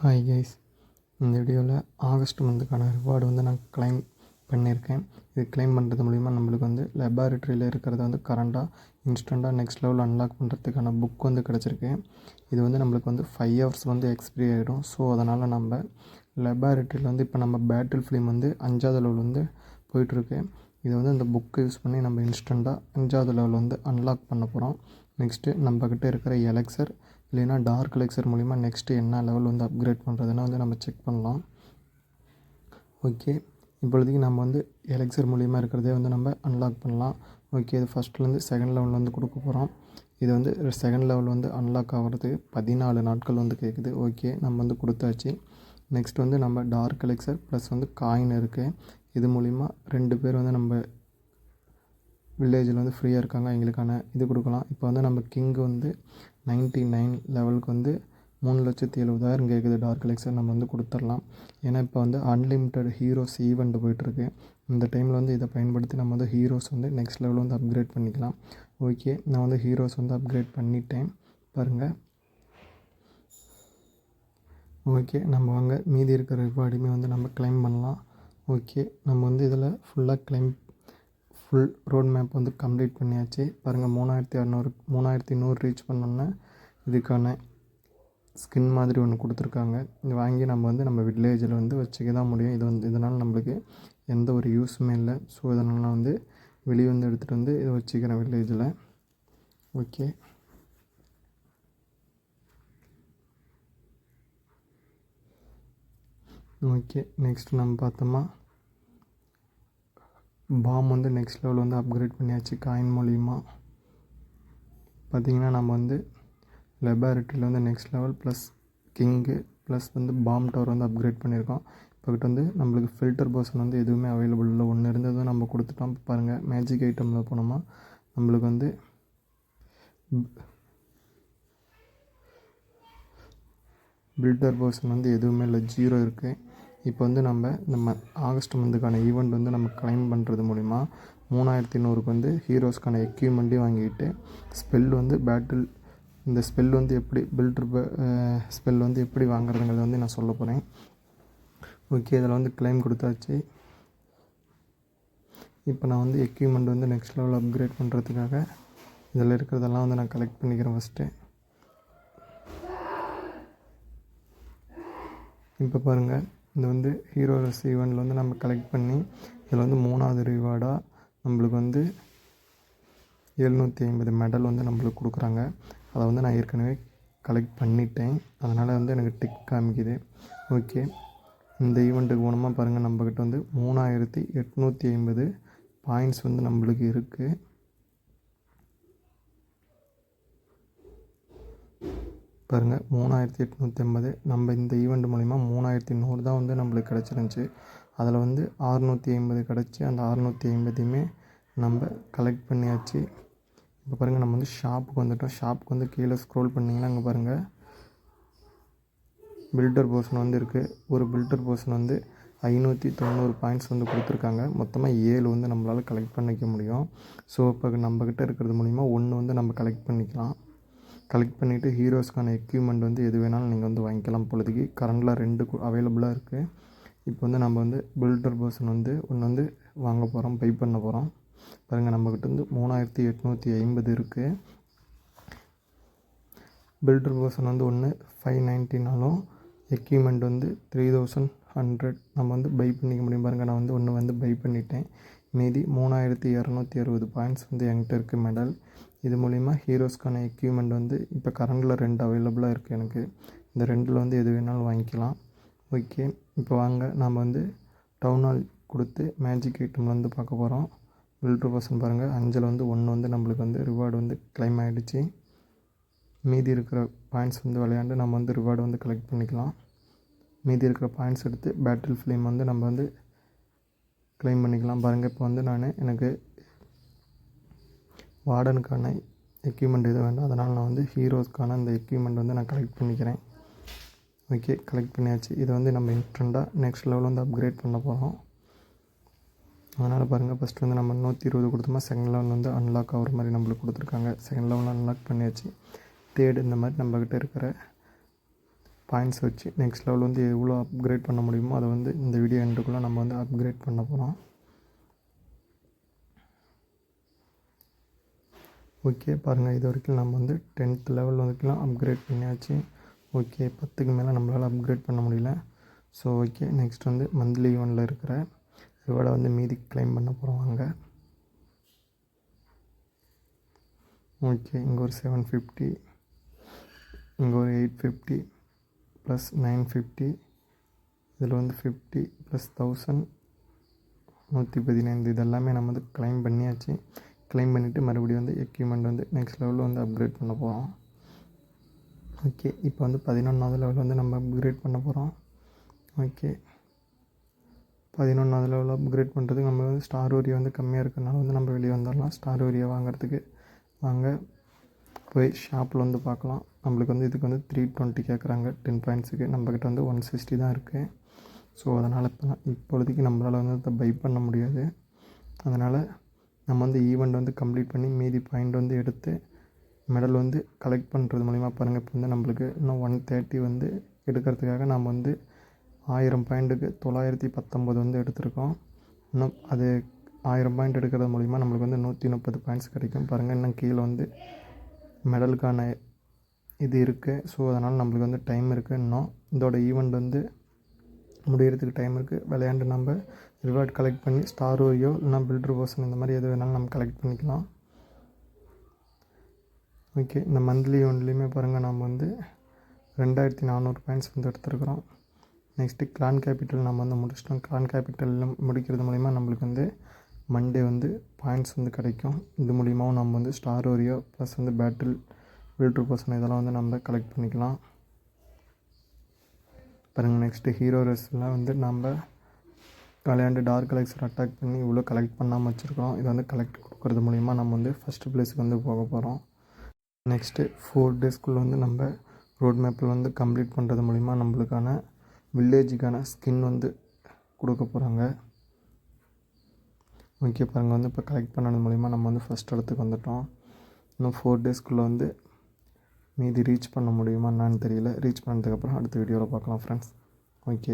Hi guys, இந்த வீடியோவில் August மந்த்துக்கான reward வந்து நான் கிளைம் பண்ணியிருக்கேன். இது கிளைம் பண்ணுறது மூலிமா நம்மளுக்கு வந்து லெபார்ட்ரியில் இருக்கிறத வந்து கரண்டாக இன்ஸ்டண்ட்டாக நெக்ஸ்ட் லெவலில் அன்லாக் பண்ணுறதுக்கான புக் வந்து கிடச்சிருக்கு. இது வந்து நம்மளுக்கு வந்து 5 ஹவர்ஸ் வந்து எக்ஸ்பிரி ஆகிடும். ஸோ அதனால் நம்ம லெபார்ட்ரியில் வந்து இப்போ நம்ம பேட்டில் ஃபிலிம் வந்து 5வது லெவல் வந்து போயிட்டுருக்கு. இது வந்து இந்த புக்கை யூஸ் பண்ணி நம்ம இன்ஸ்டண்ட்டாக 5வது லெவல் வந்து அன்லாக் பண்ண போகிறோம். நெக்ஸ்ட்டு நம்மக்கிட்ட இருக்கிற எலெக்சர் இல்லைனா டார்க் எலெக்சர் மூலிமா நெக்ஸ்ட்டு என்ன லெவல் வந்து அப்கிரேட் பண்ணுறதுன்னா வந்து நம்ம செக் பண்ணலாம். ஓகே, இப்பொழுதைக்கு நம்ம வந்து எலெக்சர் மூலிமா இருக்கிறதே வந்து நம்ம அன்லாக் பண்ணலாம். ஓகே, இது ஃபஸ்ட்லேருந்து செகண்ட் லெவல் வந்து கொடுக்க போகிறோம். இது வந்து செகண்ட் லெவல் வந்து அன்லாக் ஆகிறது 14 நாட்கள் வந்து கேட்குது. ஓகே, நம்ம வந்து கொடுத்தாச்சு. நெக்ஸ்ட் வந்து நம்ம டார்க் எலெக்சர் ப்ளஸ் வந்து காயின் இருக்குது. இது மூலிமா 2 பேர் வந்து நம்ம வில்லேஜில் வந்து ஃப்ரீயாக இருக்காங்க, எங்களுக்கான இது கொடுக்கலாம். இப்போ வந்து நம்ம கிங்கு வந்து 99 லெவலுக்கு வந்து 3,70,000 கேட்குது டார்க் எலெக்சர். நம்ம வந்து கொடுத்துடலாம். ஏன்னா இப்போ வந்து அன்லிமிட்டெட் ஹீரோஸ் ஈவெண்ட் போயிட்டுருக்கு. இந்த டைமில் வந்து இதை பயன்படுத்தி நம்ம வந்து ஹீரோஸ் வந்து நெக்ஸ்ட் லெவலில் வந்து அப்கிரேட் பண்ணிக்கலாம். ஓகே, நான் வந்து ஹீரோஸ் வந்து அப்கிரேட் பண்ணிட்டேன் பாருங்கள். ஓகே, நம்ம வாங்க மீதி இருக்கிற ரிவார்டுமே வந்து நம்ம கிளைம் பண்ணலாம். ஓகே, நம்ம வந்து இதில் ஃபுல்லாக ஃபுல் ரோட் மேப் வந்து கம்ப்ளீட் பண்ணியாச்சு பாருங்கள். 3,100 ரீச் பண்ணோன்னே இதுக்கான ஸ்கின் மாதிரி ஒன்று கொடுத்துருக்காங்க. இது வாங்கி நம்ம வந்து நம்ம வில்லேஜில் வந்து வச்சுக்க தான் முடியும். இது வந்து இதனால் நம்மளுக்கு எந்த ஒரு யூஸுமே இல்லை. ஸோ இதனால் நான் வந்து வெளியே வந்து எடுத்துகிட்டு வந்து இதை வச்சுக்கிறேன் வில்லேஜில். ஓகே, ஓகே நெக்ஸ்ட் நம்ம பார்த்தோமா பாம் வந்து நெக்ஸ்ட் லெவல் வந்து அப்கிரேட் பண்ணியாச்சு காயின் மூலிமா. பார்த்திங்கன்னா நம்ம வந்து லெபார்ட்ரியில் வந்து next level plus king plus வந்து பாம் டவர் வந்து அப்கிரேட் பண்ணியிருக்கோம். இப்போக்கிட்ட வந்து நம்மளுக்கு ஃபில்டர் பர்சன் வந்து எதுவுமே அவைலபிள் இல்லை. ஒன்று இருந்ததும் நம்ம கொடுத்துட்டோம். பாருங்கள், மேஜிக் ஐட்டமில் போனோமா நம்மளுக்கு வந்து பில்டர் பர்சன் வந்து எதுவுமே இல்லை, 0 இருக்குது. இப்போ வந்து நம்ம ஆகஸ்ட் மந்த்துக்கான ஈவெண்ட் வந்து நம்ம கிளைம் பண்ணுறது மூலிமா 3,100க்கு வந்து ஹீரோஸ்க்கான எக்யூப்மெண்ட்டையும் வாங்கிட்டு ஸ்பெல் வந்து இந்த ஸ்பெல் வந்து எப்படி ஸ்பெல் வந்து எப்படி வாங்குறதுங்கிறத வந்து நான் சொல்ல போகிறேன். ஓகே, இதில் வந்து கிளைம் கொடுத்தாச்சு. இப்போ நான் வந்து எக்யூப்மெண்ட் வந்து நெக்ஸ்ட் லெவல் அப்கிரேட் பண்ணுறதுக்காக இதில் இருக்கிறதெல்லாம் வந்து நான் கலெக்ட் பண்ணிக்கிறேன் ஃபஸ்ட்டு. இப்போ பாருங்கள், இது வந்து ஹீரோ ரஸ் ஈவெண்ட்டில் வந்து நம்ம கலெக்ட் பண்ணி இதில் வந்து 3வது ரிவார்டாக நம்மளுக்கு வந்து 750 மெடல் வந்து நம்மளுக்கு கொடுக்குறாங்க. அதை வந்து நான் ஏற்கனவே கலெக்ட் பண்ணிட்டேன், அதனால் வந்து எனக்கு டிக் காமிக்குது. ஓகே, இந்த ஈவெண்ட்டுக்கு போனோமா பாருங்கள், நம்மக்கிட்ட வந்து 3,850 பாயிண்ட்ஸ் வந்து நம்மளுக்கு இருக்குது. பாருங்கள், 3,850. நம்ம இந்த ஈவெண்ட் மூலிமா 3,100 தான் வந்து நம்மளுக்கு கிடச்சிருந்துச்சி. அதில் வந்து 650 கிடச்சி, அந்த 650யுமே நம்ம கலெக்ட் பண்ணியாச்சு. இப்போ பாருங்கள், நம்ம வந்து ஷாப்புக்கு வந்துட்டோம். ஷாப்புக்கு வந்து கீழே ஸ்க்ரோல் பண்ணிங்கன்னா அங்கே பாருங்கள் பில்டர் போர்ஷன் வந்து இருக்குது. ஒரு பில்டர் போர்ஷன் வந்து 590 பாயிண்ட்ஸ் வந்து கொடுத்துருக்காங்க. மொத்தமாக 7 வந்து நம்மளால் கலெக்ட் பண்ணிக்க முடியும். ஸோ இப்போ நம்மக்கிட்ட இருக்கிறது மூலிமா 1 வந்து நம்ம கலெக்ட் பண்ணிக்கலாம். கலெக்ட் பண்ணிவிட்டு ஹீரோஸ்க்கான எக்யூப்மெண்ட் வந்து எது வேணாலும் நீங்கள் வந்து வாங்கிக்கலாம். இப்பொழுதுக்கு கரண்டில் 2 அவைலபிளாக இருக்குது. இப்போ வந்து நம்ம வந்து பில்டர் பர்சன் வந்து ஒன்று வந்து வாங்க போகிறோம், பை பண்ண போகிறோம். பாருங்கள், நம்மக்கிட்ட வந்து 3,850 இருக்குது. பில்டர் பர்சன் வந்து ஒன்று 590 எக்யூப்மெண்ட் வந்து 3,100 நம்ம வந்து பை பண்ணிக்க முடியும். பாருங்கள், நான் வந்து ஒன்று வந்து பை பண்ணிட்டேன். மீதி 3,260 பாயிண்ட்ஸ் வந்து என்கிட்ட இருக்குது மெடல். இது மூலிமா ஹீரோஸ்க்கான எக்யூப்மெண்ட் வந்து இப்போ கரண்டில் 2 அவைலபிளாக இருக்குது எனக்கு. இந்த 2ல் வந்து எது வேணாலும் வாங்கிக்கலாம். ஓகே, இப்போ வாங்க நம்ம வந்து டவுன் ஹால் கொடுத்து மேஜிக் ஐட்டமில் வந்து பார்க்க போகிறோம். பில்டர் பர்சன் பாருங்கள், 5ல் வந்து 1 வந்து நம்மளுக்கு வந்து ரிவார்டு வந்து கிளைம் ஆகிடுச்சு. மீதி இருக்கிற பாயிண்ட்ஸ் வந்து விளையாண்டு நம்ம வந்து ரிவார்டு வந்து கலெக்ட் பண்ணிக்கலாம். மீதி இருக்கிற பாயிண்ட்ஸ் எடுத்து பேட்டில் ஃப்ளேம் வந்து நம்ம வந்து கிளைம் பண்ணிக்கலாம். பாருங்கள், இப்போ வந்து எனக்கு வார்டனுக்கான எக்யூப்மெண்ட் எதுவும் வேண்டாம், அதனால் நான் வந்து ஹீரோஸ்க்கான அந்த எக்யூப்மெண்ட் வந்து நான் கலெக்ட் பண்ணிக்கிறேன். ஓகே, கலெக்ட் பண்ணியாச்சு. இதை வந்து நம்ம இன்ஸ்டண்ட்டாக நெக்ஸ்ட் லெவலில் வந்து அப்கிரேட் பண்ண போகிறோம். அதனால் பாருங்கள், ஃபஸ்ட்டு வந்து நம்ம 120 கொடுத்தோமா செகண்ட் லெவல் வந்து அன்லாக் ஆகிற மாதிரி நம்மளுக்கு கொடுத்துருக்காங்க. செகண்ட் லெவலில் அன்லாக் பண்ணியாச்சு. தேர்டு இந்த மாதிரி நம்மக்கிட்ட இருக்கிற பாயிண்ட்ஸ் வச்சு நெக்ஸ்ட் லெவல் வந்து எவ்வளோ அப்கிரேட் பண்ண முடியுமோ அதை வந்து இந்த வீடியோ எண்டுக்குள்ளே நம்ம வந்து அப்கிரேட் பண்ண போகிறோம். ஓகே பாருங்கள், இது வரைக்கும் நம்ம வந்து 10th லெவல் வரைக்கும் அப்கிரேட் பண்ணியாச்சு. ஓகே 10க்கு மேலே நம்மளால் அப்கிரேட் பண்ண முடியல. ஸோ ஓகே நெக்ஸ்ட் வந்து மந்த்லி ஈவெண்ட்டில் இருக்கிற ரிவார்டை வந்து மீதி கிளைம் பண்ண போகிறோம் வாங்க. ஓகே இங்கே ஒரு 750, இங்கே ஒரு 850 ப்ளஸ் 950, இதில் வந்து 50 ப்ளஸ் 1000 115. இது எல்லாமே நம்ம வந்து கிளைம் பண்ணியாச்சு. கிளைம் பண்ணிவிட்டு மறுபடியும் வந்து எக்யூப்மெண்ட் வந்து நெக்ஸ்ட் லெவலில் வந்து அப்கிரேட் பண்ண போகிறோம். ஓகே இப்போ வந்து 11வது லெவல் வந்து நம்ம அப்கிரேட் பண்ண போகிறோம். ஓகே 11வது லெவலில் அப்கிரேட் பண்ணுறதுக்கு நம்ம வந்து ஸ்டார் ஏரியா வந்து கம்மியாக இருக்கிறனால வந்து நம்ம வெளியே வந்துடலாம். ஸ்டார் ஏரியா வாங்குறதுக்கு வாங்க போய் ஷாப்பில் வந்து பார்க்கலாம். நம்மளுக்கு வந்து இதுக்கு வந்து 320 கேட்குறாங்க 10 பாயிண்ட்ஸுக்கு. நம்மக்கிட்ட வந்து 160 தான் இருக்குது. ஸோ அதனால் இப்பொழுதைக்கு நம்மளால் வந்து அதை பை பண்ண முடியாது. அதனால் நம்ம வந்து ஈவெண்ட் வந்து கம்ப்ளீட் பண்ணி மீதி பாயிண்ட் வந்து எடுத்து மெடல் வந்து கலெக்ட் பண்ணுறது மூலிமா பாருங்கள். இப்போ வந்து நம்மளுக்கு இன்னும் 130 வந்து எடுக்கிறதுக்காக நம்ம வந்து 1000 பாயிண்ட்டுக்கு 919 வந்து எடுத்திருக்கோம். இன்னும் அது 1000 பாயிண்ட் எடுக்கிறது மூலிமா நம்மளுக்கு வந்து 130 பாயிண்ட்ஸ் கிடைக்கும். பாருங்கள் இன்னும் கீழே வந்து மெடலுக்கான இது இருக்குது. ஸோ அதனால் நம்மளுக்கு வந்து டைம் இருக்குது. இன்னும் இதோட ஈவெண்ட் வந்து முடிகிறதுக்கு டைம் இருக்குது. விளையாண்டு நம்ம ரிவார்ட் கலெக்ட் பண்ணி ஸ்டார் ஓரியோ இல்லைனா பில்டர் பர்சன் இந்த மாதிரி எது வேணாலும் நம்ம கலெக்ட் பண்ணிக்கலாம். ஓகே இந்த மந்த்லி ஈவெண்ட்லேயுமே பாருங்கள் நம்ம வந்து 2400 பாயிண்ட்ஸ் வந்து எடுத்துருக்குறோம். நெக்ஸ்ட்டு கிளான் கேபிட்டல் நம்ம வந்து முடிச்சிட்டோம். கிளான் கேபிட்டலில் முடிக்கிறது மூலிமா நம்மளுக்கு வந்து மண்டே வந்து பாயிண்ட்ஸ் வந்து கிடைக்கும். இது மூலிமாவும் நம்ம வந்து ஸ்டார் ஓரியோ ப்ளஸ் வந்து பேட்டில் பில்டர் பர்சன் இதெல்லாம் வந்து நம்ம கலெக்ட் பண்ணிக்கலாம். பாருங்கள் நெக்ஸ்ட்டு ஹீரோ ரேஸில் வந்து நம்ம விளையாண்டு டார்க் கலெக்ஸர் அட்டாக் பண்ணி இவ்வளோ கலெக்ட் பண்ணாமல் வச்சுருக்கோம். இதை வந்து கலெக்ட் கொடுக்குறது மூலிமா நம்ம வந்து ஃபஸ்ட்டு ப்ளேஸுக்கு வந்து போக போகிறோம். நெக்ஸ்ட்டு 4 டேஸ்க்குள்ளே வந்து நம்ம ரோட் மேப்பில் வந்து கம்ப்ளீட் பண்ணுறது மூலிமா நம்மளுக்கான வில்லேஜுக்கான ஸ்கின் வந்து கொடுக்க போகிறாங்க. ஓகே பாருங்கள் வந்து இப்போ கலெக்ட் பண்ணது மூலிமா நம்ம வந்து ஃபஸ்ட் இடத்துக்கு வந்துட்டோம். இன்னும் 4 டேஸ்க்குள்ளே வந்து மீதி ரீச் பண்ண முடியுமா என்னான்னு தெரியல. ரீச் பண்ணதுக்கப்புறம் அடுத்த வீடியோவில் பார்க்கலாம் ஃப்ரெண்ட்ஸ். ஓகே.